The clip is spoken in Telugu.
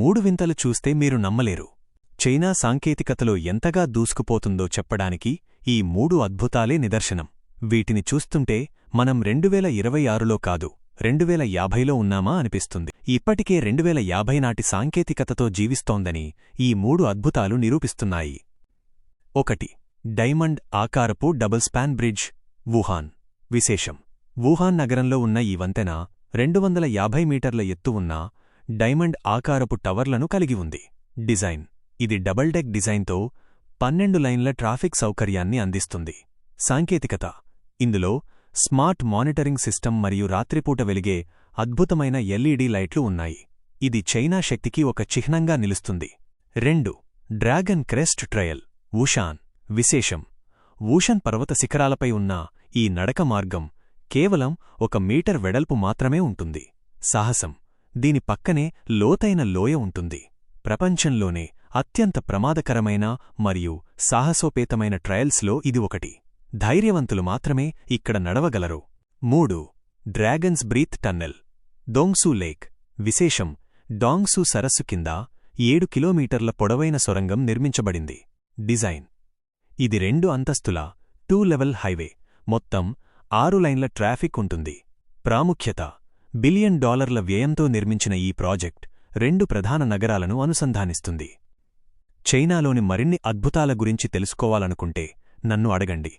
మూడు వింతలు చూస్తే మీరు నమ్మలేరు. చైనా సాంకేతికతలో ఎంతగా దూసుకుపోతుందో చెప్పడానికి ఈ మూడు అద్భుతాలే నిదర్శనం. వీటిని చూస్తుంటే మనం 2026లో కాదు 2050లో ఉన్నామా అనిపిస్తుంది. ఇప్పటికే 2050 నాటి సాంకేతికతతో జీవిస్తోందని ఈ మూడు అద్భుతాలు నిరూపిస్తున్నాయి. 1. డైమండ్ ఆకారపు డబుల్ స్పాన్ బ్రిడ్జ్, వుహాన్. విశేషం: వుహాన్ నగరంలో ఉన్న ఈ వంతెన 250 మీటర్ల ఎత్తు ఉన్న డైమండ్ ఆకారపు టవర్లను కలిగి ఉంది. డిజైన్: ఇది డబుల్ డెక్ డిజైన్తో 12 లైన్ల ట్రాఫిక్ సౌకర్యాన్ని అందిస్తుంది. సాంకేతికత: ఇందులో స్మార్ట్ మానిటరింగ్ సిస్టమ్ మరియు రాత్రిపూట వెలిగే అద్భుతమైన ఎల్ఈడీ లైట్లు ఉన్నాయి. ఇది చైనా శక్తికి ఒక చిహ్నంగా నిలుస్తుంది. 2. Dragon crest trail, Wushan. విశేషం: వూషన్ పర్వత శిఖరాలపై ఉన్న ఈ నడక మార్గం కేవలం 1 మీటర్ వెడల్పు మాత్రమే ఉంటుంది. సాహసం: దీని పక్కనే లోతైన లోయ ఉంటుంది. ప్రపంచంలోనే అత్యంత ప్రమాదకరమైన మరియు సాహసోపేతమైన ట్రయల్స్లో ఇది ఒకటి. ధైర్యవంతులు మాత్రమే ఇక్కడ నడవగలరు. 3. Dragon's breath tunnel, Dongsu lake. విశేషం: డాంగ్సు సరస్సు కింద 7 కిలోమీటర్ల పొడవైన సొరంగం నిర్మించబడింది. డిజైన్: ఇది 2 అంతస్తుల 2 లెవెల్ హైవే, మొత్తం 6 లైన్ల ట్రాఫిక్ ఉంటుంది. ప్రాముఖ్యత: $1 బిలియన్ వ్యయంతో నిర్మించిన ఈ ప్రాజెక్ట్ 2 ప్రధాన నగరాలను అనుసంధానిస్తుంది. చైనాలోని మరిన్ని అద్భుతాల గురించి తెలుసుకోవాలనుకుంటే నన్ను అడగండి.